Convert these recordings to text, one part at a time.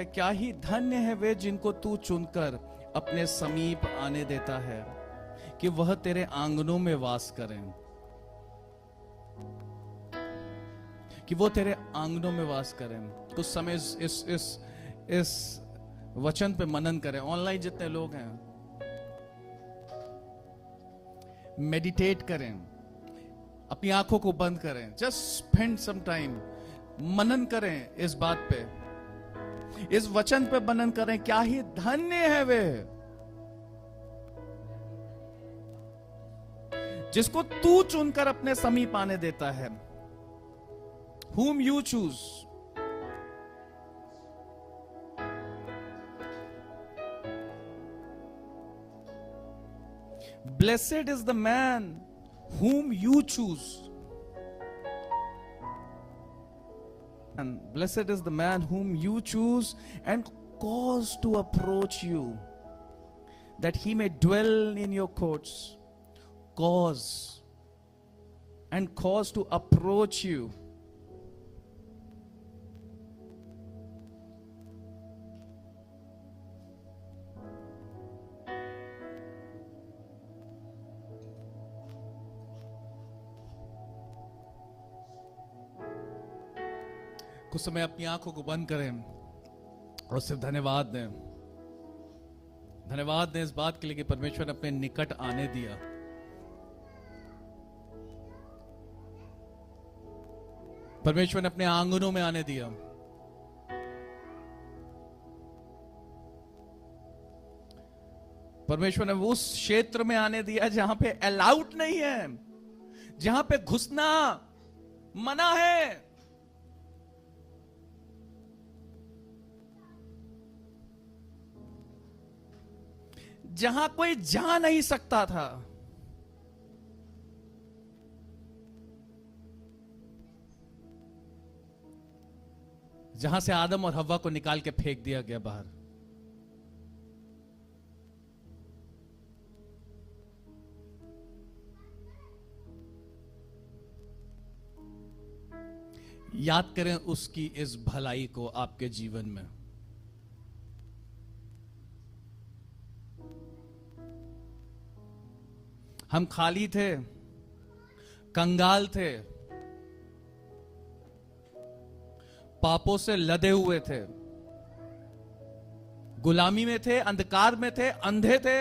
क्या ही धन्य है वे जिनको तू चुनकर अपने समीप आने देता है कि वह तेरे आंगनों में वास करें, कि वो तेरे आंगनों में वास करें। कुछ समय इस वचन पे मनन करें। ऑनलाइन जितने लोग हैं, मेडिटेट करें, अपनी आंखों को बंद करें, जस्ट स्पेंड सम टाइम, मनन करें इस बात पे, इस वचन पे मनन करें। क्या ही धन्य है वे जिसको तू चुनकर अपने समीप आने देता है। Whom you choose. Blessed is the man whom you choose. And blessed is the man whom you choose and cause to approach you, that he may dwell in your courts. Cause and cause to approach you. कुछ समय अपनी आंखों को बंद करें और सिर्फ धन्यवाद दें। धन्यवाद दें इस बात के लिए कि परमेश्वर ने अपने निकट आने दिया। परमेश्वर ने अपने आंगनों में आने दिया। परमेश्वर ने उस क्षेत्र में आने दिया जहां पे अलाउड नहीं है, जहां पे घुसना मना है। जहां कोई जा नहीं सकता था। जहां से आदम और हव्वा को निकाल के फेंक दिया गया बाहर। याद करें उसकी इस भलाई को आपके जीवन में। हम खाली थे, कंगाल थे, पापों से लदे हुए थे, गुलामी में थे, अंधकार में थे, अंधे थे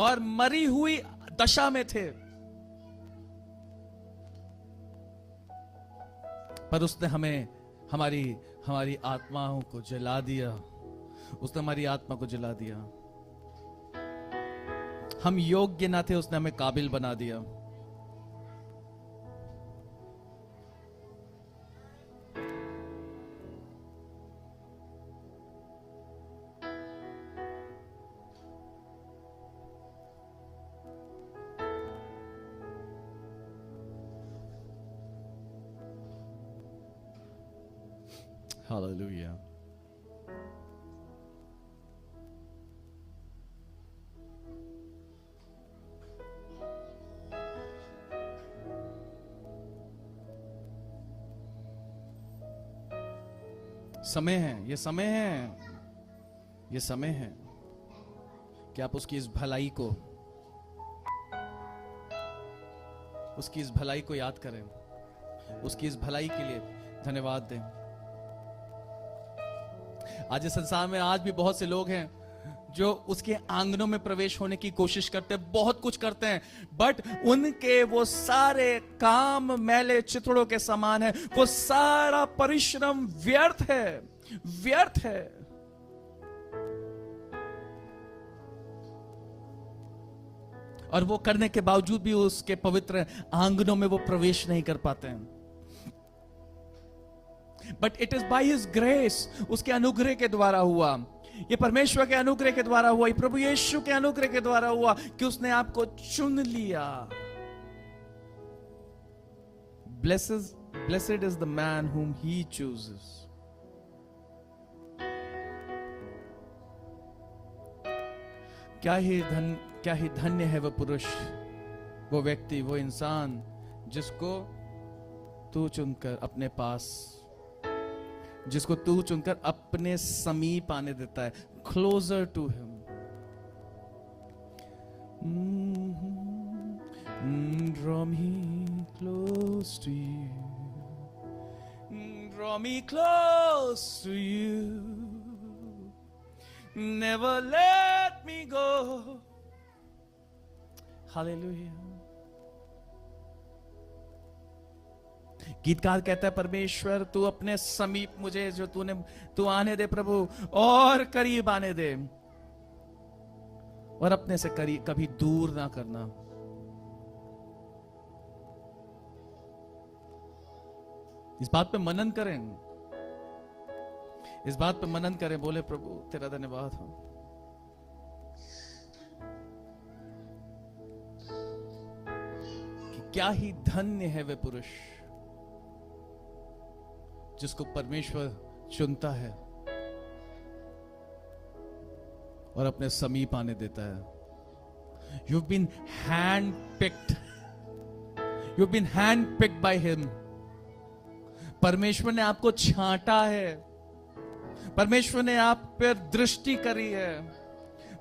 और मरी हुई दशा में थे। पर उसने हमें हमारी आत्माओं को जला दिया। उसने हमारी आत्मा को जला दिया। हम योग्य ना थे, उसने हमें काबिल बना दिया। Hallelujah. समय है, ये समय है, ये समय है कि आप उसकी इस भलाई को, उसकी इस भलाई को याद करें, उसकी इस भलाई के लिए धन्यवाद दें। आज इस संसार में आज भी बहुत से लोग हैं जो उसके आंगनों में प्रवेश होने की कोशिश करते हैं, बहुत कुछ करते हैं, बट उनके वो सारे काम मैले चिथड़ों के समान है। वो सारा परिश्रम व्यर्थ है, व्यर्थ है। और वो करने के बावजूद भी उसके पवित्र आंगनों में वो प्रवेश नहीं कर पाते हैं। But it is by his grace, उसके अनुग्रह के द्वारा हुआ। ये परमेश्वर के अनुग्रह के द्वारा हुआ, ये प्रभु यीशु के अनुग्रह के द्वारा हुआ कि उसने आपको चुन लिया। Blessed is the man whom he chooses. क्या ही धन्य है वह पुरुष, वो व्यक्ति, वो इंसान जिसको तू चुनकर अपने पास जिसको तू चुनकर अपने समीप आने देता है, closer to him. Draw me close to you, draw me close to you, never let me go. Hallelujah. गीतकार कहता है, परमेश्वर तू अपने समीप मुझे जो तू आने दे प्रभु, और करीब आने दे, और अपने से कभी दूर ना करना। इस बात पे मनन करें, इस बात पे मनन करें, बोले प्रभु तेरा धन्यवाद हो। कि क्या ही धन्य है वे पुरुष जिसको परमेश्वर चुनता है और अपने समीप आने देता है। You've been handpicked. You've been handpicked by him. परमेश्वर ने आपको छांटा है, परमेश्वर ने आप पर दृष्टि करी है,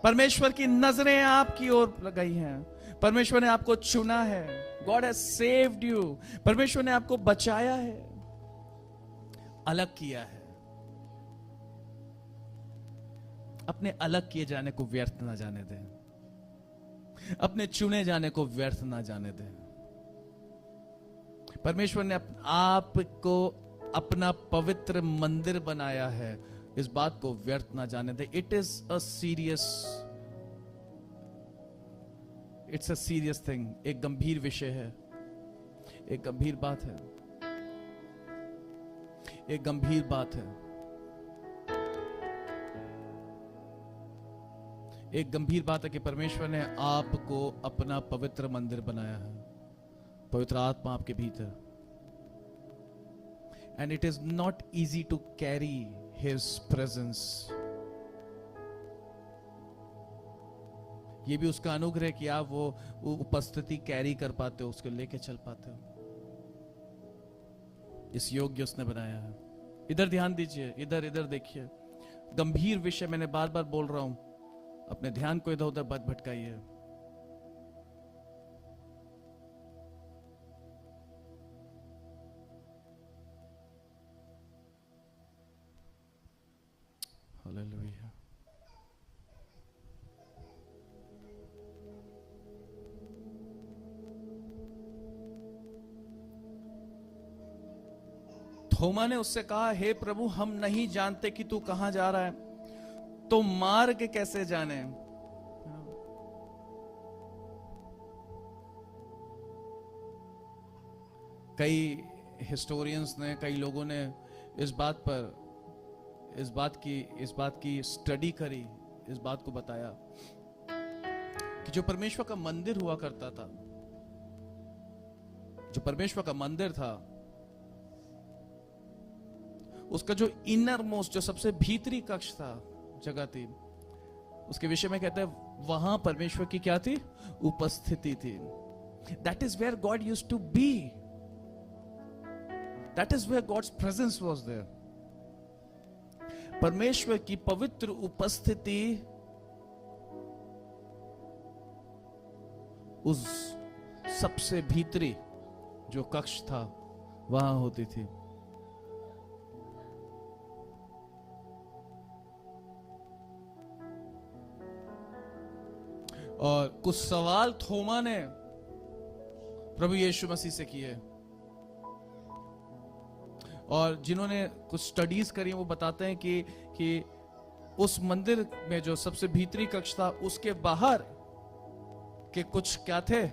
परमेश्वर की नजरें आपकी ओर लगाई हैं, परमेश्वर ने आपको चुना है। God has saved you. परमेश्वर ने आपको बचाया है, अलग किया है। अपने अलग किए जाने को व्यर्थ ना जाने दें, अपने चुने जाने को व्यर्थ ना जाने दें। परमेश्वर ने आपको अपना पवित्र मंदिर बनाया है, इस बात को व्यर्थ ना जाने दें। It's a serious thing. एक गंभीर विषय है, एक गंभीर बात है, एक गंभीर बात है, एक गंभीर बात है कि परमेश्वर ने आपको अपना पवित्र मंदिर बनाया है, पवित्र आत्मा आपके भीतर। And it is not easy to carry his presence. ये भी उसका अनुग्रह कि आप वो उपस्थिति कैरी कर पाते हो, उसको लेके चल पाते हो। इस योग्य उसने बनाया है। इधर ध्यान दीजिए, इधर इधर देखिए। गंभीर विषय मैंने बार बार बोल रहा हूं, अपने ध्यान को इधर उधर मत भटकाइए। हालेलुया। थोमा ने उससे कहा, हे प्रभु हम नहीं जानते कि तू कहां जा रहा है, तो मार्ग कैसे जाने। कई हिस्टोरियंस ने, कई लोगों ने इस बात की स्टडी करी, इस बात को बताया कि जो परमेश्वर का मंदिर हुआ करता था, जो परमेश्वर का मंदिर था, उसका जो इनर मोस्ट, जो सबसे भीतरी कक्ष था, जगह थी, उसके विषय में कहते हैं वहां परमेश्वर की क्या थी? उपस्थिति थी। That is where God used to be, that is where God's presence was there. परमेश्वर की पवित्र उपस्थिति उस सबसे भीतरी जो कक्ष था वहां होती थी। और कुछ सवाल थोमा ने प्रभु यीशु मसीह से किए, और जिन्होंने कुछ स्टडीज करी वो बताते हैं कि उस मंदिर में जो सबसे भीतरी कक्ष था, उसके बाहर के कुछ क्या थे?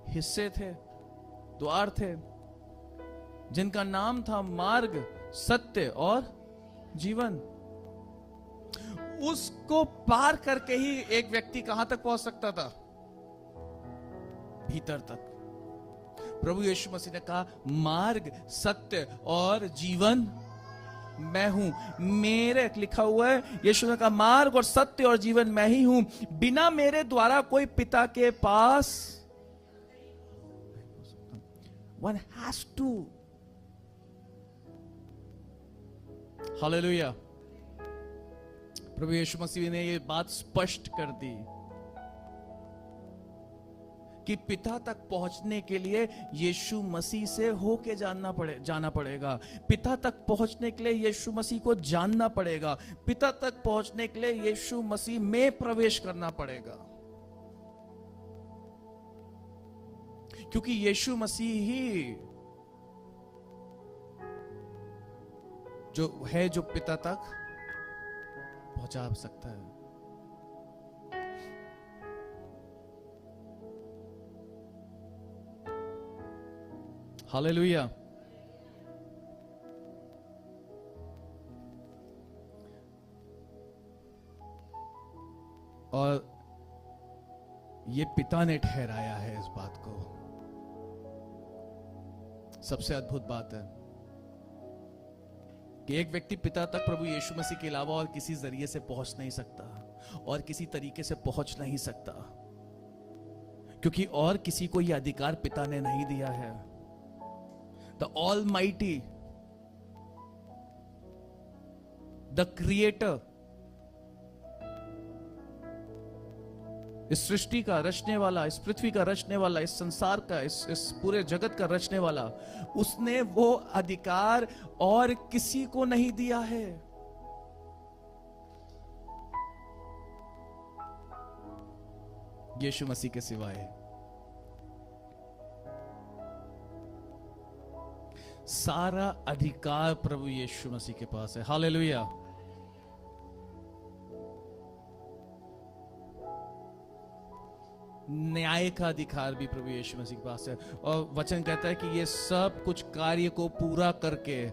हिस्से थे, द्वार थे, जिनका नाम था मार्ग, सत्य और जीवन। उसको पार करके ही एक व्यक्ति कहां तक पहुंच सकता था? भीतर तक। प्रभु यीशु मसीह ने कहा, मार्ग, सत्य और जीवन मैं हूं। मेरे लिखा हुआ है, यीशु ने कहा मार्ग और सत्य और जीवन मैं ही हूं, बिना मेरे द्वारा कोई पिता के पास। One has to hallelujah. प्रभु यीशु मसीह ने ये बात स्पष्ट कर दी कि पिता तक पहुंचने के लिए यीशु मसीह से होके जाना पड़ेगा। पिता तक पहुंचने के लिए यीशु मसीह को जानना पड़ेगा। पिता तक पहुंचने के लिए यीशु मसीह में प्रवेश करना पड़ेगा, क्योंकि यीशु मसीह ही जो पिता तक पहुंचा सकता है। हालेलुया। और ये पिता ने ठहराया है इस बात को। सबसे अद्भुत बात है कि एक व्यक्ति पिता तक प्रभु यीशु मसीह के अलावा और किसी जरिए से पहुंच नहीं सकता, और किसी तरीके से पहुंच नहीं सकता, क्योंकि और किसी को यह अधिकार पिता ने नहीं दिया है। The Almighty, the Creator, इस सृष्टि का रचने वाला, इस पृथ्वी का रचने वाला, इस संसार का, इस पूरे जगत का रचने वाला, उसने वो अधिकार और किसी को नहीं दिया है। यीशु मसीह के सिवाय। सारा अधिकार प्रभु यीशु मसीह के पास है। हालेलुया। न्याय का अधिकार भी प्रभु यीशु मसीह के पास है। और वचन कहता है कि ये सब कुछ कार्य को पूरा करके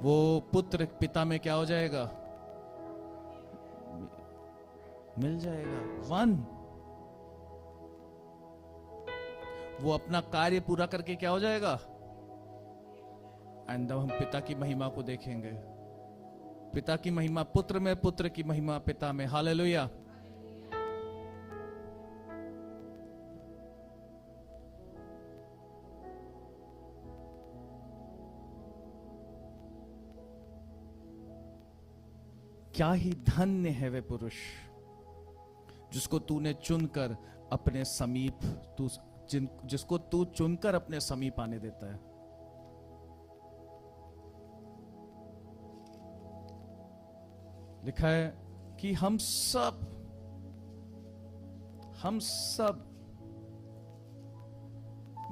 वो पुत्र पिता में क्या हो जाएगा? मिल जाएगा। वो अपना कार्य पूरा करके क्या हो जाएगा? एंड हम पिता की महिमा को देखेंगे। पिता की महिमा पुत्र में, पुत्र की महिमा पिता में। हालेलुया। क्या ही धन्य है वे पुरुष जिसको तूने चुनकर अपने समीप, जिसको तू चुनकर अपने समीप आने देता है। लिखा है कि हम सब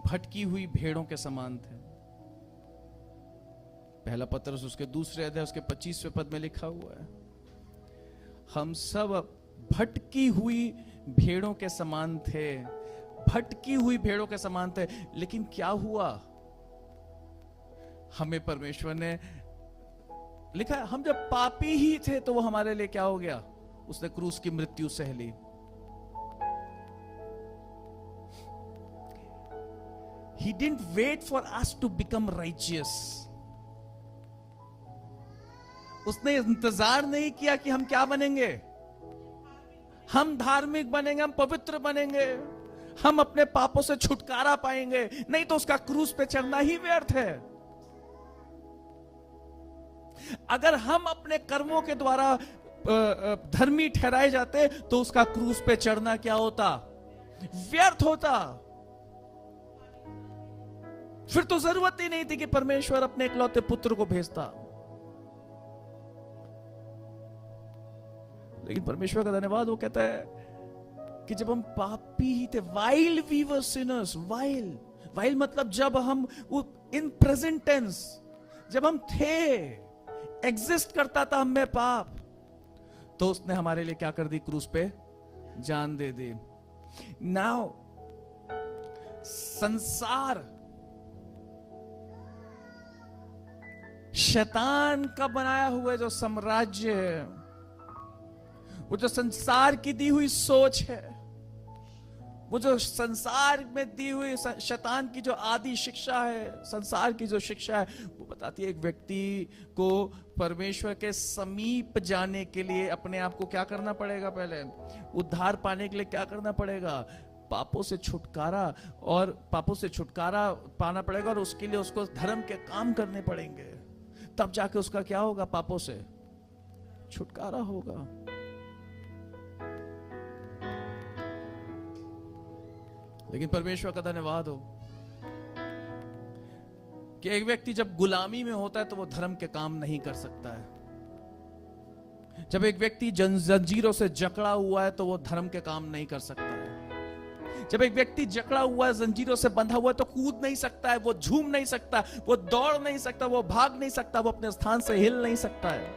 भटकी हुई भेड़ों के समान थे। पहला पत्रस उसके दूसरे अध्याय उसके 25वें पद में लिखा हुआ है, हम सब भटकी हुई भेड़ों के समान थे। भटकी हुई भेड़ों के समान थे। लेकिन क्या हुआ? हमें परमेश्वर ने, लिखा है हम जब पापी ही थे तो वो हमारे लिए क्या हो गया? उसने क्रूस की मृत्यु सह ली। He didn't wait for us to become righteous. उसने इंतजार नहीं किया कि हम क्या बनेंगे, हम धार्मिक बनेंगे, हम पवित्र बनेंगे, हम अपने पापों से छुटकारा पाएंगे। नहीं तो उसका क्रूस पे चढ़ना ही व्यर्थ है। अगर हम अपने कर्मों के द्वारा धर्मी ठहराए जाते तो उसका क्रूस पे चढ़ना क्या होता? व्यर्थ होता। फिर तो जरूरत ही नहीं थी कि परमेश्वर अपने इकलौते पुत्र को भेजता। लेकिन परमेश्वर का धन्यवाद, वो कहता है कि जब हम पापी ही थे, while we were sinners, while मतलब जब हम इन प्रेजेंट टेंस, जब हम थे, एग्जिस्ट करता था हमें पाप, तो उसने हमारे लिए क्या कर दी? क्रूस पे जान दे दी। नाउ संसार शैतान का बनाया हुआ जो साम्राज्य है, वो जो संसार की दी हुई सोच है, वो जो संसार में दी हुई शैतान की जो आदि शिक्षा है, संसार की जो शिक्षा है, वो बताती है एक व्यक्ति को परमेश्वर के समीप जाने के लिए अपने आप को क्या करना पड़ेगा? पहले उद्धार पाने के लिए क्या करना पड़ेगा? पापों से छुटकारा, और पापों से छुटकारा पाना पड़ेगा, और उसके लिए उसको धर्म के काम करने पड़ेंगे। तब जाके उसका क्या होगा? पापों से छुटकारा होगा। लेकिन परमेश्वर का धन्यवाद हो कि एक व्यक्ति जब गुलामी में होता है तो वो धर्म के काम नहीं कर सकता है। जब एक व्यक्ति जंजीरों से जकड़ा हुआ है तो वो धर्म के काम नहीं कर सकता है। जब एक व्यक्ति जकड़ा हुआ है, जंजीरों से बंधा हुआ है, तो कूद नहीं सकता है, वो झूम नहीं सकता, वो दौड़ नहीं सकता, वो भाग नहीं सकता, वो अपने स्थान से हिल नहीं सकता है।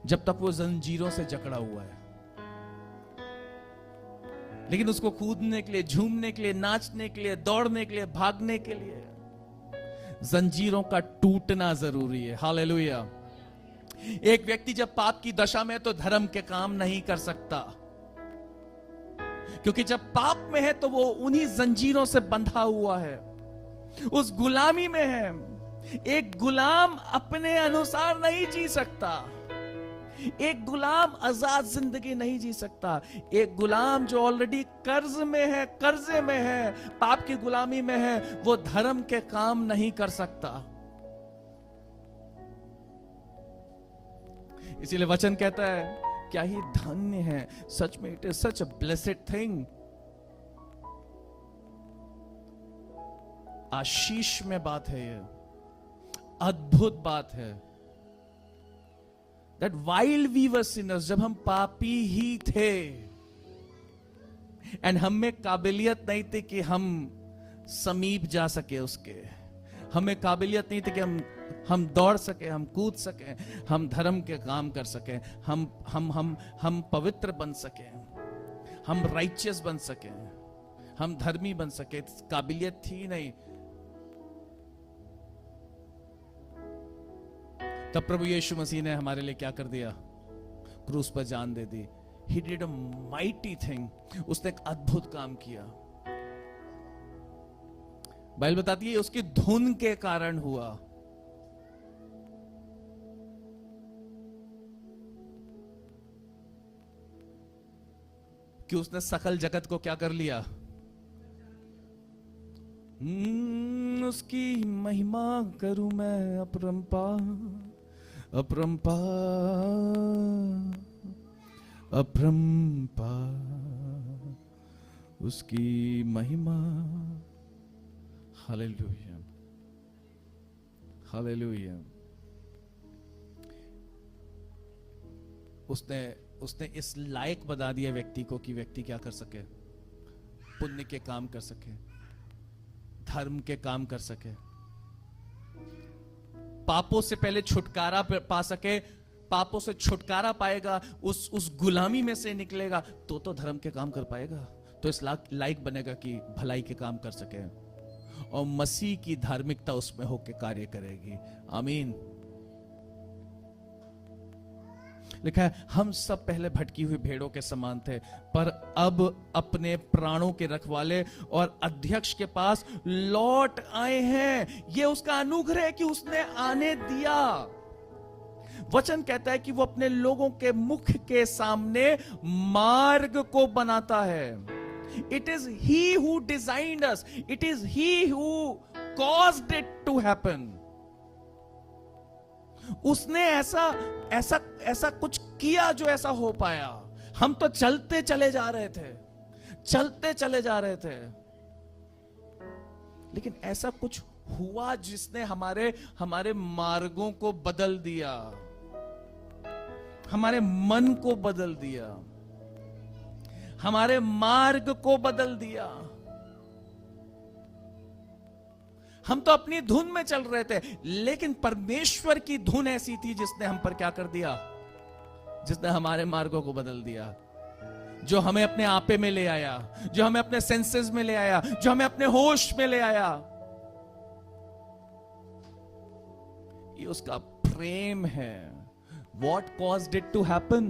जब तक वो जंजीरों से जकड़ा हुआ है। लेकिन उसको कूदने के लिए, झूमने के लिए, नाचने के लिए, दौड़ने के लिए, भागने के लिए जंजीरों का टूटना जरूरी है। हालेलुया। एक व्यक्ति जब पाप की दशा में है तो धर्म के काम नहीं कर सकता, क्योंकि जब पाप में है तो वो उन्हीं जंजीरों से बंधा हुआ है, उस गुलामी में है। एक गुलाम अपने अनुसार नहीं जी सकता, एक गुलाम आजाद जिंदगी नहीं जी सकता। एक गुलाम जो ऑलरेडी कर्ज में है, कर्जे में है, पाप की गुलामी में है, वो धर्म के काम नहीं कर सकता। इसीलिए वचन कहता है क्या ही धन्य है, सच में इट इज सच अ ब्लेसेड थिंग, आशीष में बात है, ये अद्भुत बात है, that while we were sinners, जब हम पापी ही थे, एंड हम में काबिलियत नहीं थी कि हम समीप जा सके उसके, हमें काबिलियत नहीं थी कि हम दौड़ सके, हम कूद सके, हम धर्म के काम कर सके, हम पवित्र बन सके, हम राइचियस बन सके, हम धर्मी बन सके, काबिलियत थी नहीं। तब प्रभु यीशु मसीह ने हमारे लिए क्या कर दिया? क्रूस पर जान दे दी। He did a mighty thing. उसने एक अद्भुत काम किया। बाइबल बताती है उसकी धुन के कारण हुआ। कि उसने सकल जगत को क्या कर लिया? उसकी महिमा करूं मैं अपरंपार, अपरंपार उसकी महिमा। Hallelujah, hallelujah. उसने इस लायक बना दिया व्यक्ति को कि व्यक्ति क्या कर सके? पुण्य के काम कर सके, धर्म के काम कर सके, पापों से पहले छुटकारा पा सके। पापों से छुटकारा पाएगा, उस गुलामी में से निकलेगा तो धर्म के काम कर पाएगा, तो इस लायक बनेगा कि भलाई के काम कर सके, और मसीह की धार्मिकता उसमें होकर कार्य करेगी। आमीन। लिखा है हम सब पहले भटकी हुई भेड़ों के समान थे, पर अब अपने प्राणों के रखवाले और अध्यक्ष के पास लौट आए हैं। यह उसका अनुग्रह है कि उसने आने दिया। वचन कहता है कि वो अपने लोगों के मुख के सामने मार्ग को बनाता है। It is he who designed us, it is he who caused it to happen. उसने ऐसा कुछ किया जो ऐसा हो पाया। हम तो चलते चले जा रहे थे, चलते चले जा रहे थे, लेकिन ऐसा कुछ हुआ जिसने हमारे मार्गों को बदल दिया, हमारे मन को बदल दिया, हमारे मार्ग को बदल दिया। हम तो अपनी धुन में चल रहे थे, लेकिन परमेश्वर की धुन ऐसी थी जिसने हम पर क्या कर दिया? जिसने हमारे मार्गों को बदल दिया, जो हमें अपने आपे में ले आया, जो हमें अपने सेंसेस में ले आया, जो हमें अपने होश में ले आया। ये उसका प्रेम है। What caused it to happen?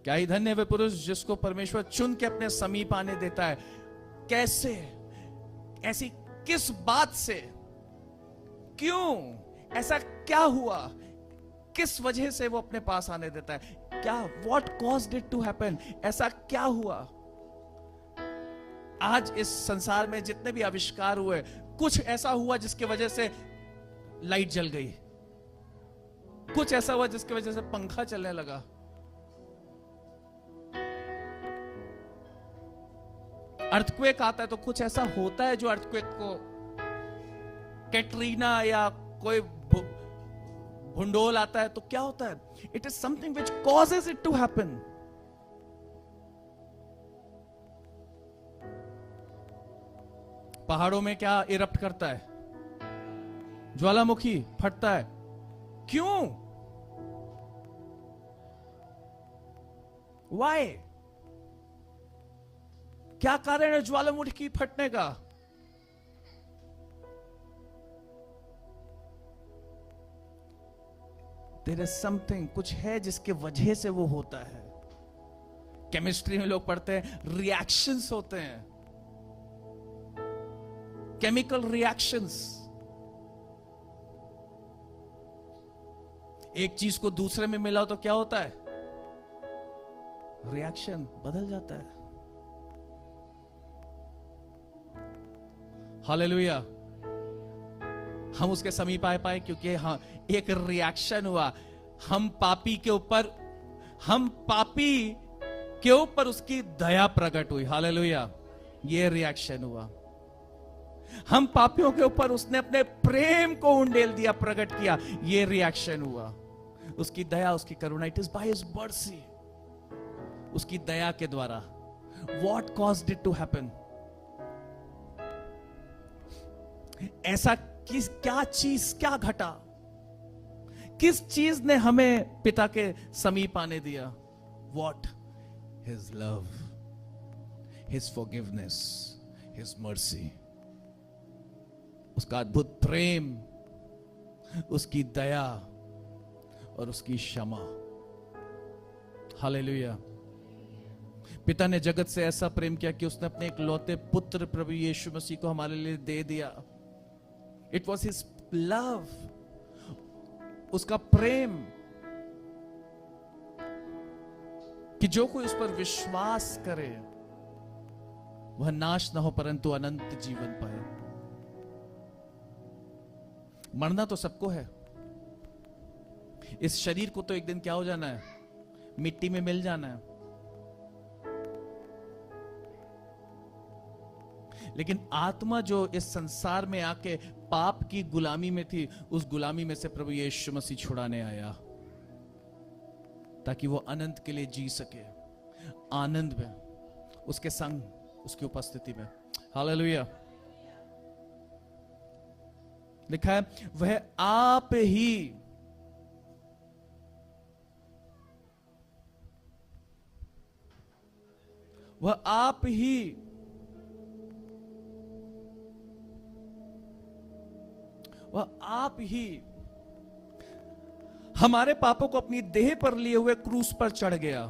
क्या ही धन्य वे पुरुष जिसको परमेश्वर चुन के अपने समीप आने देता है। कैसे? ऐसी किस बात से? क्यों? ऐसा क्या हुआ? किस वजह से वो अपने पास आने देता है? क्या? What caused it to happen? ऐसा क्या हुआ? आज इस संसार में जितने भी आविष्कार हुए, कुछ ऐसा हुआ जिसकी वजह से लाइट जल गई, कुछ ऐसा हुआ जिसकी वजह से पंखा चलने लगा। अर्थक्वेक आता है तो कुछ ऐसा होता है जो अर्थक्वेक को, कैटरीना या कोई भूंडोल आता है तो क्या होता है? It is something which causes it to happen. पहाड़ों में क्या इरप्ट करता है? ज्वालामुखी फटता है। क्यों? Why? क्या कारण है ज्वालामुखी फटने का? There is something, कुछ है जिसके वजह से वो होता है। केमिस्ट्री में लोग पढ़ते हैं, रिएक्शंस होते हैं, केमिकल रिएक्शंस। एक चीज को दूसरे में मिला तो क्या होता है? रिएक्शन बदल जाता है। हालेलुया। हम उसके समीप आ पाए क्योंकि हाँ, एक रिएक्शन हुआ। हम पापी के ऊपर उसकी दया प्रकट हुई। हालेलुया। ये रिएक्शन हुआ। हम पापियों के ऊपर उसने अपने प्रेम को उंडेल दिया, प्रकट किया। ये रिएक्शन हुआ। उसकी दया, उसकी करुणा। It is by his mercy, उसकी दया के द्वारा। What caused it to happen? ऐसा क्या घटा? किस चीज ने हमें पिता के समीप आने दिया? What? His love, his forgiveness, his mercy. उसका अद्भुत प्रेम, उसकी दया और उसकी क्षमा। हालेलुया। पिता ने जगत से ऐसा प्रेम किया कि उसने अपने इकलौते पुत्र प्रभु यीशु मसीह को हमारे लिए दे दिया। इट वॉज हिज लव, उसका प्रेम, कि जो कोई उस पर विश्वास करे वह नाश ना हो परंतु अनंत जीवन पाए। मरना तो सबको है। इस शरीर को तो एक दिन क्या हो जाना है? मिट्टी में मिल जाना है। लेकिन आत्मा जो इस संसार में आके पाप की गुलामी में थी, उस गुलामी में से प्रभु यीशु मसीह छुड़ाने आया ताकि वो अनंत के लिए जी सके, आनंद में, उसके संग, उसकी उपस्थिति में। हालेलुया। लिखा है, वह आप ही हमारे पापों को अपनी देह पर लिए हुए क्रूस पर चढ़ गया।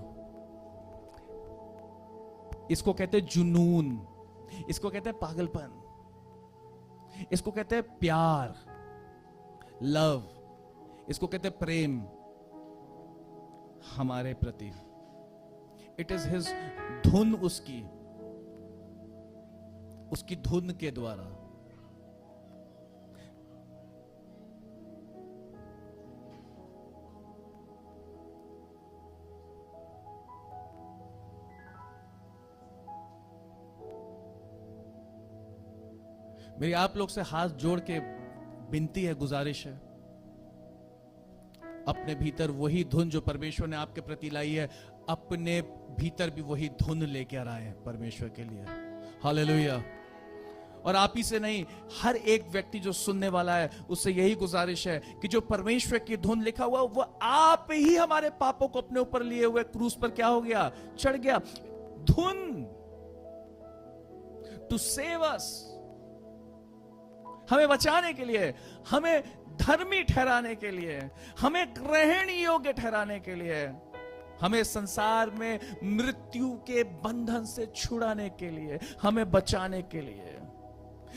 इसको कहते हैं जुनून, इसको कहते हैं पागलपन, इसको कहते हैं प्यार, लव, इसको कहते हैं प्रेम हमारे प्रति। इट इज हिज धुन, उसकी धुन के द्वारा। मेरी आप लोग से हाथ जोड़ के विनती है, गुजारिश है, अपने भीतर वही धुन जो परमेश्वर ने आपके प्रति लाई है, अपने भीतर भी वही धुन लेकर आए परमेश्वर के लिए। हालेलुया। और आप ही से नहीं, हर एक व्यक्ति जो सुनने वाला है उससे यही गुजारिश है कि जो परमेश्वर की धुन लिखा हुआ वो आप ही हमारे पापों को अपने ऊपर लिए हुए क्रूस पर क्या हो गया? चढ़ गया। धुन टू सेव अस, हमें बचाने के लिए, हमें धर्मी ठहराने के लिए, हमें ग्रहण योग्य ठहराने के लिए, हमें संसार में मृत्यु के बंधन से छुड़ाने के लिए, हमें बचाने के लिए,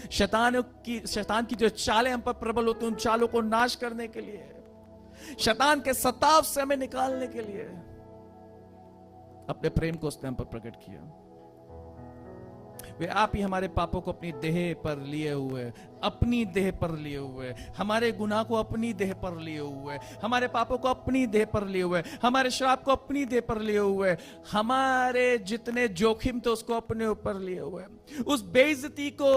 शैतान की जो चालें हम पर प्रबल होती हैं उन चालों को नाश करने के लिए, शैतान के सताव से हमें निकालने के लिए अपने प्रेम को उसने हम पर प्रकट किया। वे आप ही हमारे पापों को अपनी देह पर लिए हुए, अपनी देह पर लिए हुए, हमारे गुनाह को अपनी देह पर लिए हुए, हमारे पापों को अपनी देह पर लिए हुए, हमारे श्राप को अपनी देह पर लिए हुए, हमारे जितने जोखिम थे उसको अपने ऊपर लिए हुए, उस बेइज्जती को,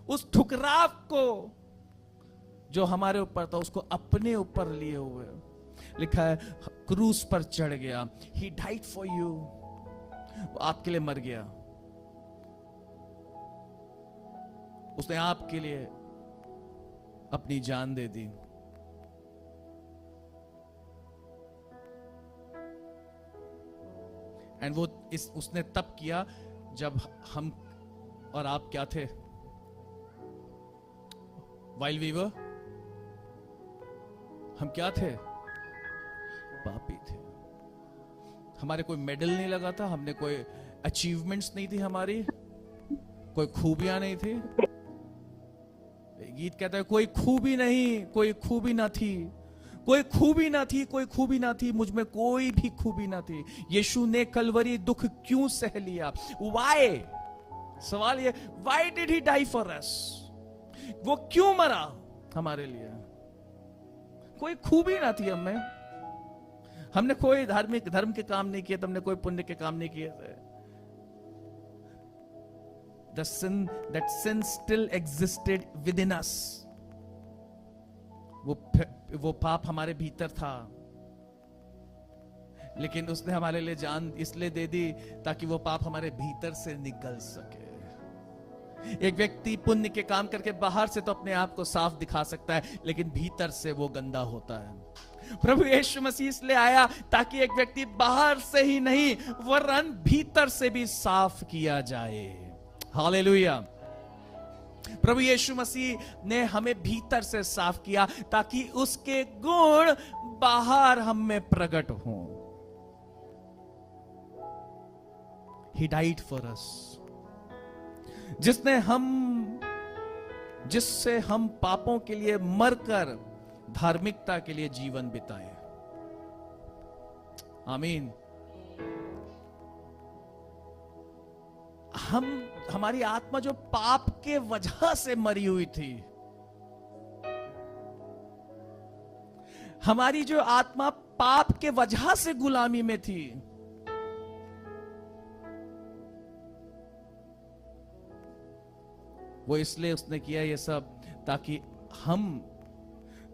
उस ठुकराव को जो हमारे ऊपर था उसको अपने ऊपर लिए हुए। लिखा है क्रूस पर चढ़ गया, ही डाइड फॉर यू, वो आपके लिए मर गया, उसने आपके लिए अपनी जान दे दी। एंड वो उसने तब किया जब हम और आप क्या थे? While we were, हम क्या थे? पापी थे। हमारे कोई मेडल नहीं लगा था, हमने कोई अचीवमेंट्स नहीं थी, हमारी कोई खूबियां नहीं थी। गीत कहता है कोई खूबी नहीं, कोई खूबी ना थी, कोई खूबी ना थी, कोई खूबी ना थी, मुझ में कोई भी खूबी ना थी। यीशु ने कलवरी दुख क्यों सह लिया? Why? सवाल ये, why did he die for us? वो क्यों मरा हमारे लिए? कोई खूबी ना थी हमें, हमने कोई धर्म के काम नहीं किए, तुमने कोई पुण्य के काम नहीं किए थे। That sin still existed within us. वो पाप हमारे भीतर था, लेकिन उसने हमारे लिए जान इसलिए दे दी ताकि वो पाप हमारे भीतर से निकल सके। एक व्यक्ति पुण्य के काम करके बाहर से तो अपने आप को साफ दिखा सकता है, लेकिन भीतर से वो गंदा होता है। प्रभु यीशु मसीह इसलिए आया ताकि एक व्यक्ति बाहर से ही नहीं वरन भीतर से भी साफ किया जाए। हालेलुया। प्रभु यीशु मसीह ने हमें भीतर से साफ किया ताकि उसके गुण बाहर हम में प्रकट हों। He died for us. जिससे हम पापों के लिए मरकर धार्मिकता के लिए जीवन बिताए। आमीन। हमारी आत्मा जो पाप के वजह से मरी हुई थी, हमारी जो आत्मा पाप के वजह से गुलामी में थी, वो इसलिए उसने किया ये सब ताकि हम,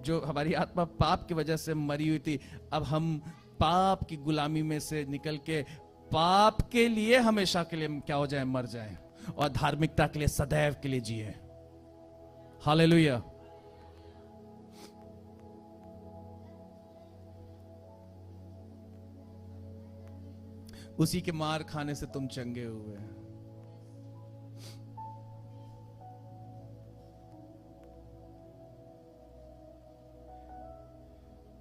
जो हमारी आत्मा पाप की वजह से मरी हुई थी, अब हम पाप की गुलामी में से निकल के पाप के लिए हमेशा के लिए क्या हो जाए? मर जाए, और धार्मिकता के लिए सदैव के लिए जिए। हालेलुया। उसी के मार खाने से तुम चंगे हुए।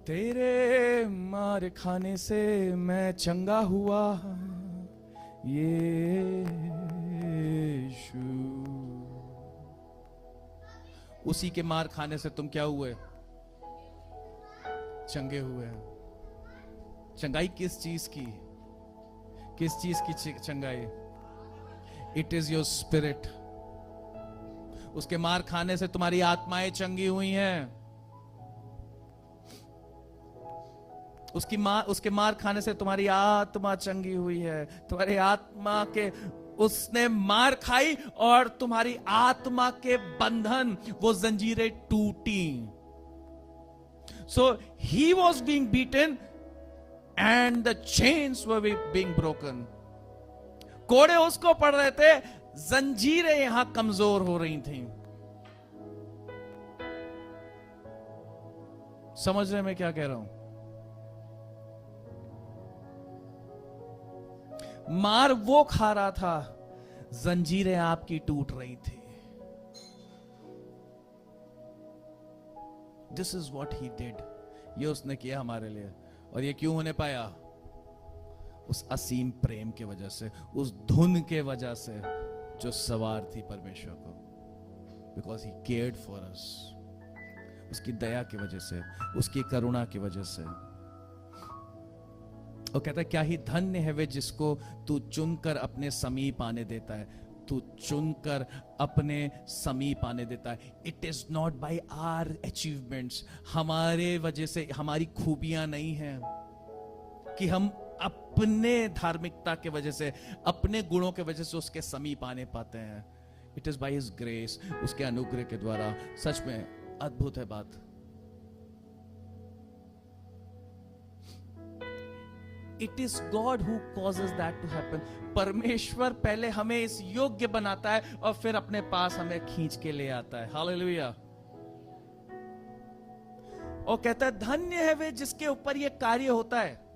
तेरे मार खाने से मैं चंगा हुआ यीशु। उसी के मार खाने से तुम क्या हुए? चंगे हुए। चंगाई किस चीज की? किस चीज की चंगाई? It is your spirit. उसके मार खाने से तुम्हारी आत्माएं चंगी हुई हैं। उसके मार खाने से तुम्हारी आत्मा चंगी हुई है। तुम्हारी आत्मा के उसने मार खाई और तुम्हारी आत्मा के बंधन, वो जंजीरें टूटी। So he was being beaten and the chains were being broken. कोड़े उसको पड़ रहे थे, जंजीरें यहां कमजोर हो रही थी। समझ रहे मैं क्या कह रहा हूं? मार वो खा रहा था, जंजीरें आपकी टूट रही थी। This is what he did. ये उसने किया हमारे लिए। और ये क्यों होने पाया? उस असीम प्रेम के वजह से, उस धुन के वजह से जो सवार थी परमेश्वर को। Because he cared for us. उसकी दया की वजह से, उसकी करुणा की वजह से। और कहता है क्या ही धन्य है वे जिसको तू चुनकर अपने समीप आने देता है। तू चुनकर अपने समीप आने देता है। It is not by our achievements, हमारे वजह से, हमारी खूबियां नहीं है कि हम अपने धार्मिकता के वजह से, अपने गुणों के वजह से उसके समीप आने पाते हैं। It is by his grace, उसके अनुग्रह के द्वारा। सच में अद्भुत है बात। It is God who causes that to happen. परमेश्वर पहले हमें इस योग्य बनाता है और फिर अपने पास हमें खींच के ले आता है। हालेलुया। और कहता है धन्य है वे जिसके ऊपर यह कार्य होता है।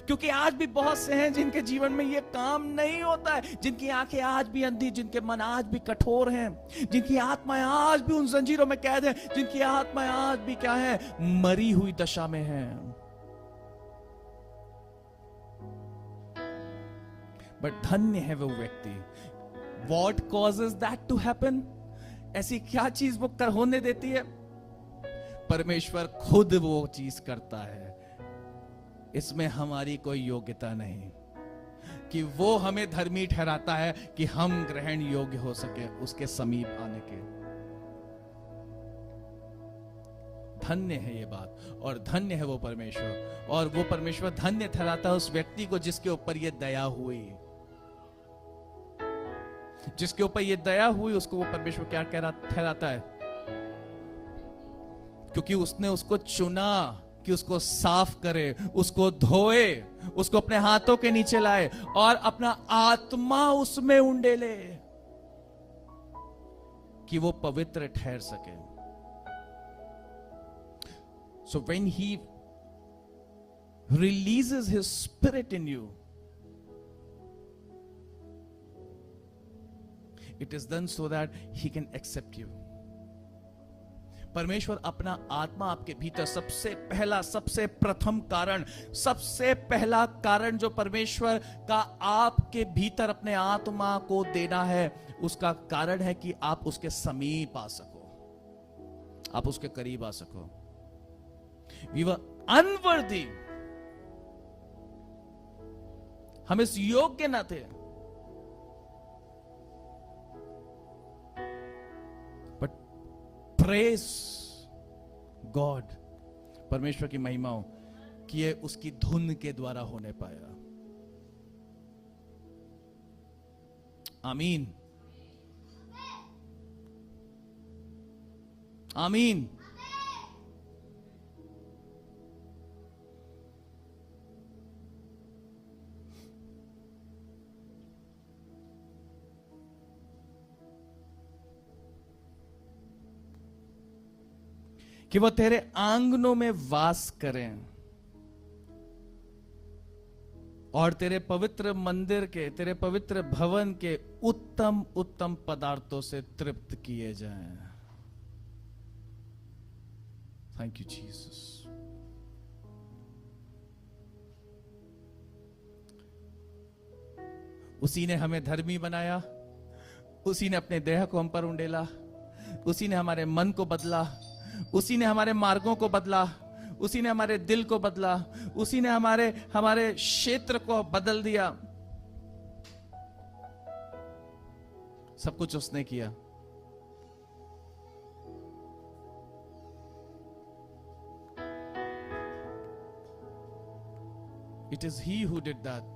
क्योंकि आज भी बहुत से हैं जिनके जीवन में यह काम नहीं होता है, जिनकी आंखें आज भी अंधी, जिनके मन आज भी कठोर हैं, जिनकी आत्माएं आज भी उन जंजीरों में कैद हैं, जिनकी आत्माएं आज भी क्या है, मरी हुई दशा में हैं। बट धन्य है वो व्यक्ति। What causes that to happen? ऐसी क्या चीज वो कर होने देती है? परमेश्वर खुद वो चीज करता है। इसमें हमारी कोई योग्यता नहीं कि वो हमें धर्मी ठहराता है कि हम ग्रहण योग्य हो सके उसके समीप आने के। धन्य है ये बात, और धन्य है वो परमेश्वर, और वो परमेश्वर धन्य ठहराता है उस व्यक्ति को जिसके ऊपर ये दया हुई। जिसके ऊपर ये दया हुई उसको वो परमेश्वर क्या ठहराता है? क्योंकि उसने उसको चुना कि उसको साफ करे, उसको धोए, उसको अपने हाथों के नीचे लाए और अपना आत्मा उसमें उंडेले कि वो पवित्र ठहर सके। So when he releases his spirit in you, it is done so that he can accept you. परमेश्वर अपना आत्मा आपके भीतर, सबसे पहला, सबसे प्रथम कारण, सबसे पहला कारण जो परमेश्वर का आपके भीतर अपने आत्मा को देना है, उसका कारण है कि आप उसके समीप आ सको, आप उसके करीब आ सको। We were unworthy, हम इस योग्य न थे, प्रेज गॉड, परमेश्वर की महिमा हो कि ये उसकी धुन के द्वारा होने पाया। आमीन, आमीन। कि वो तेरे आंगनों में वास करें और तेरे पवित्र मंदिर के, तेरे पवित्र भवन के उत्तम उत्तम पदार्थों से तृप्त किए जाएं। Thank you Jesus. उसी ने हमें धर्मी बनाया, उसी ने अपने देह को हम पर उंडेला, उसी ने हमारे मन को बदला, उसी ने हमारे मार्गों को बदला, उसी ने हमारे दिल को बदला, उसी ने हमारे क्षेत्र को बदल दिया। सब कुछ उसने किया। It is he who did that.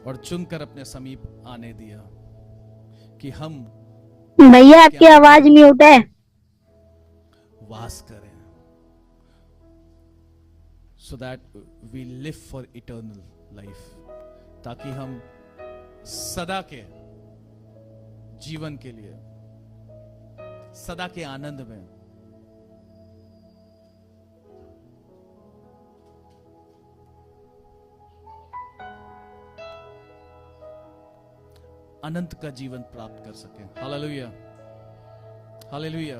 और चुनकर अपने समीप आने दिया कि हम भैया आपकी आवाज म्यूट है। वास करें, so that we live for eternal life, ताकि हम सदा के जीवन के लिए, सदा के आनंद में अनंत का जीवन प्राप्त कर सकें। Hallelujah, hallelujah.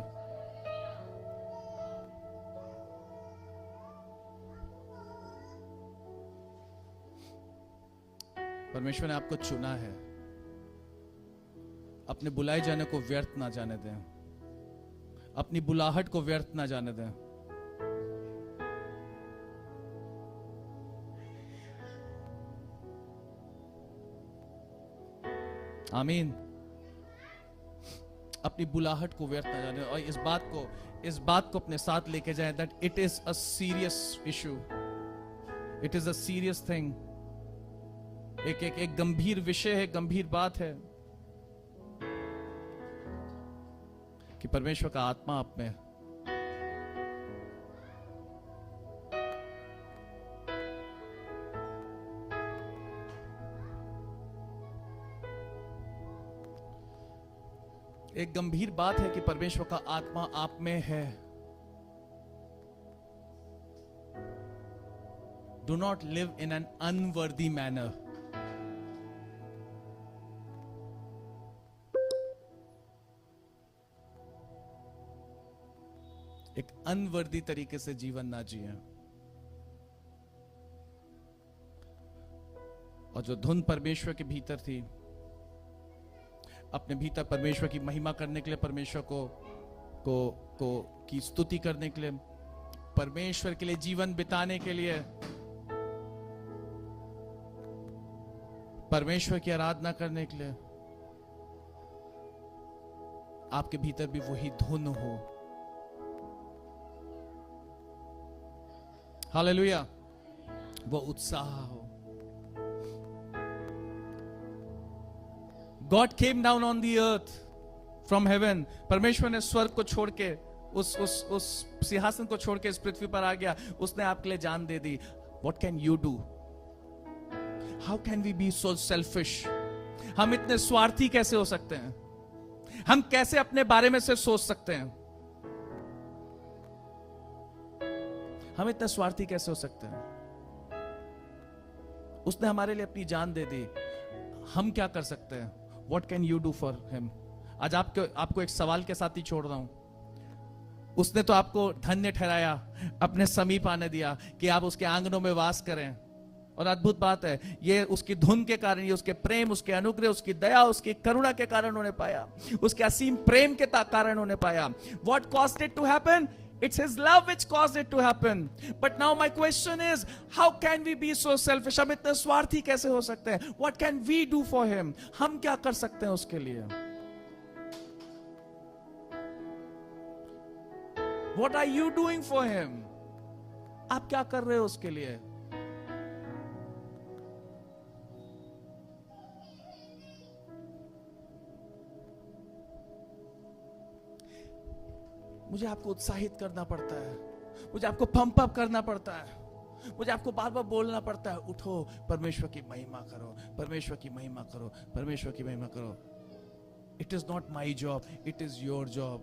परमेश्वर ने आपको चुना है अपने बुलाए जाने को व्यर्थ ना जाने दें, अपनी बुलाहट को व्यर्थ ना जाने दें। आमीन। अपनी बुलाहट को व्यर्थ ना जाने, और इस बात को अपने साथ लेके जाएं that it is a serious issue, it is a serious thing. एक गंभीर विषय है, गंभीर बात है कि परमेश्वर का आत्मा आप में। एक गंभीर बात है कि परमेश्वर का आत्मा आप में है। Do not live in an unworthy manner. एक अनवर्दी तरीके से जीवन ना जिए। और जो धुन परमेश्वर के भीतर थी, अपने भीतर परमेश्वर की महिमा करने के लिए, परमेश्वर को की स्तुति करने के लिए, परमेश्वर के लिए जीवन बिताने के लिए, परमेश्वर की आराधना करने के लिए, आपके भीतर भी वही धुन हो। हालेलुया। वो उत्साह हो। God came down on the earth from heaven. परमेश्वर ने स्वर्ग को छोड़ के उस सिंहासन को छोड़ के इस पृथ्वी पर आ गया। उसने आपके लिए जान दे दी। What can you do? How can we be so selfish? हम इतने स्वार्थी कैसे हो सकते हैं? हम कैसे अपने बारे में से सोच सकते हैं? हम इतने स्वार्थी कैसे हो सकते हैं? उसने हमारे लिए अपनी जान दे दी। हम क्या कर सकते हैं? What can you do for him? आज आपको एक सवाल के साथ ही छोड़ रहा हूं। उसने तो आपको धन्य ठहराया, अपने समीप आने दिया कि आप उसके आंगनों में वास करें। और अद्भुत बात है, ये उसकी धुन के कारण, ये उसके प्रेम, उसके अनुग्रह, उसकी दया, उसकी करुणा के कारण उन्होंने पाया, उसके असीम प्रेम के कारण उन्होंने पाया। What caused it to happen? It's his love which caused it to happen. But now my question is, how can we be so selfish? हम इतने स्वार्थी कैसे हो सकते हैं? What can we do for him? हम क्या कर सकते हैं उसके लिए? What are you doing for him? आप क्या कर रहे हो उसके लिए? मुझे आपको उत्साहित करना पड़ता है, मुझे आपको पंप अप करना पड़ता है, मुझे आपको बार बार बोलना पड़ता है, उठो, परमेश्वर की महिमा करो, परमेश्वर की महिमा करो, परमेश्वर की महिमा करो। It is not my job, it is your job.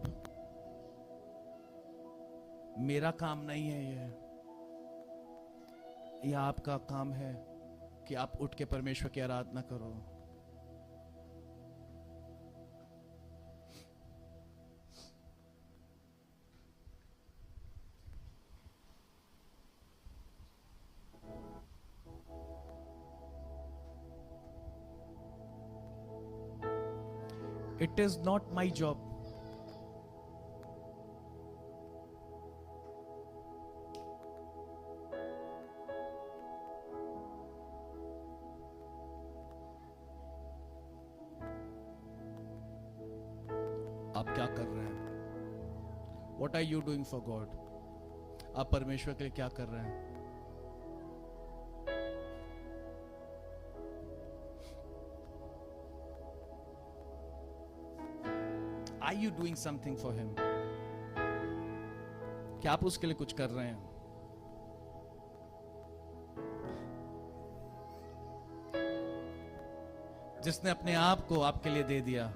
मेरा काम नहीं है ये आपका काम है कि आप उठ के परमेश्वर की आराधना करो। It is not my job. आप क्या कर रहे हैं? What are you doing for God? आप परमेश्वर के लिए क्या कर रहे हैं? Are you doing something for him? क्या आप उसके लिए कुछ कर रहे हैं? जिसने अपने आप को आपके लिए दे दिया,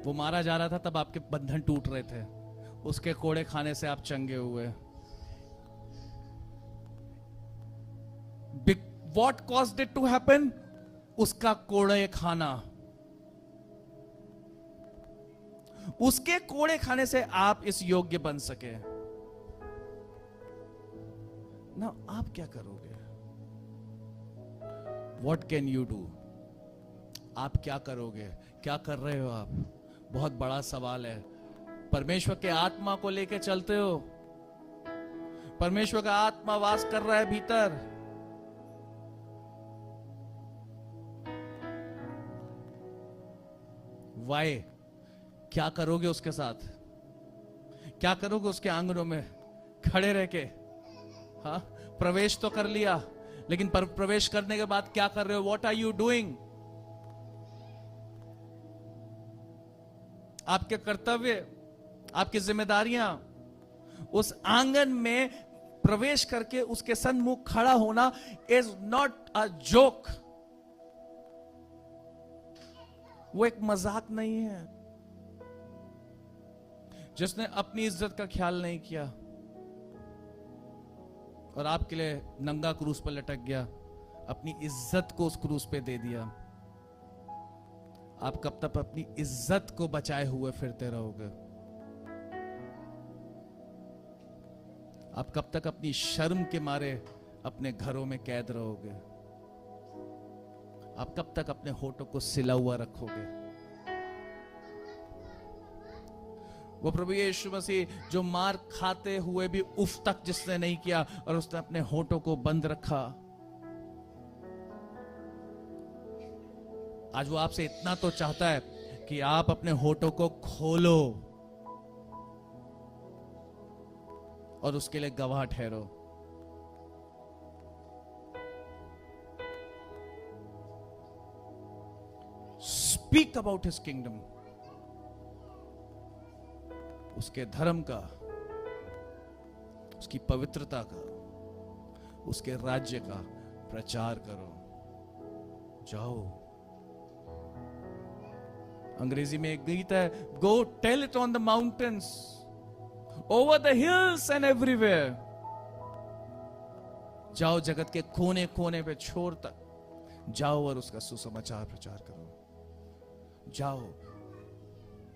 वो मारा जा रहा था तब आपके बंधन टूट रहे थे, उसके कोड़े खाने से आप चंगे हुए। What caused it to happen? उसका कोड़े खाना, उसके कोड़े खाने से आप इस योग्य बन सके ना। आप क्या करोगे? What can you do? आप क्या करोगे? क्या कर रहे हो आप? बहुत बड़ा सवाल है। परमेश्वर के आत्मा को लेके चलते हो? परमेश्वर का आत्मा वास कर रहा है भीतर। वाई? क्या करोगे उसके साथ? क्या करोगे उसके आंगनों में खड़े रह के? हाँ, प्रवेश तो कर लिया, लेकिन प्रवेश करने के बाद क्या कर रहे हो? What are you doing? आपके कर्तव्य, आपकी जिम्मेदारियां, उस आंगन में प्रवेश करके उसके सन्मुख खड़ा होना इज नॉट अ जोक। वो एक मजाक नहीं है। जिसने अपनी इज्जत का ख्याल नहीं किया और आपके लिए नंगा क्रूस पर लटक गया, अपनी इज्जत को उस क्रूस पे दे दिया, आप कब तक अपनी इज्जत को बचाए हुए फिरते रहोगे? आप कब तक अपनी शर्म के मारे अपने घरों में कैद रहोगे? आप कब तक अपने होठों को सिला हुआ रखोगे? वो प्रभु यीशु मसीह जो मार खाते हुए भी उफ तक जिसने नहीं किया और उसने अपने होठों को बंद रखा, आज वो आपसे इतना तो चाहता है कि आप अपने होठों को खोलो और उसके लिए गवाह ठहरो। स्पीक अबाउट हिज किंगडम, उसके धर्म का, उसकी पवित्रता का, उसके राज्य का प्रचार करो। जाओ। अंग्रेजी में एक गीत है, go tell it on the mountains, over the hills and everywhere. जाओ, जगत के कोने कोने पे, छोर तक जाओ और उसका सुसमाचार प्रचार करो। जाओ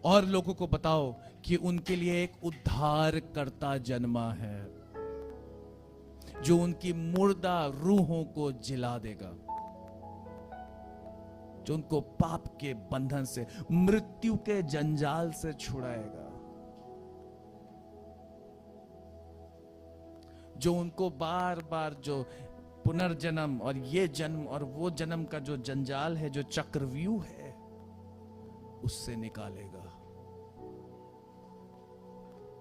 और लोगों को बताओ कि उनके लिए एक उद्धारकर्ता जन्मा है जो उनकी मुर्दा रूहों को जिला देगा, जो उनको पाप के बंधन से, मृत्यु के जंजाल से छुड़ाएगा, जो उनको बार बार जो पुनर्जन्म और ये जन्म और वो जन्म का जो जंजाल है, जो चक्रव्यूह है, उससे निकालेगा।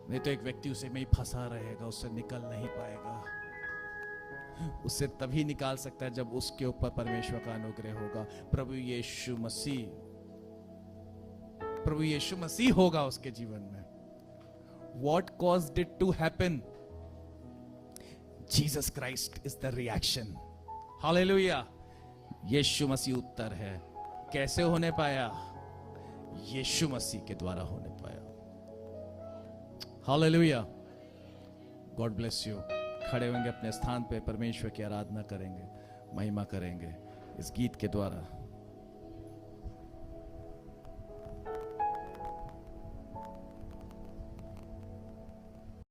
नहीं तो एक व्यक्ति उसे में ही फंसा रहेगा, उससे निकल नहीं पाएगा। उसे तभी निकाल सकता है जब उसके ऊपर परमेश्वर का अनुग्रह होगा। प्रभु यीशु मसीह होगा उसके जीवन में। What caused it to happen? Jesus Christ is the reaction. Hallelujah. यीशु मसीह उत्तर है। कैसे होने पाया? यीशु मसीह के द्वारा होने पाया। Hallelujah. God bless you. खड़े होंगे अपने स्थान पे, परमेश्वर की आराधना करेंगे, महिमा करेंगे इस गीत के द्वारा।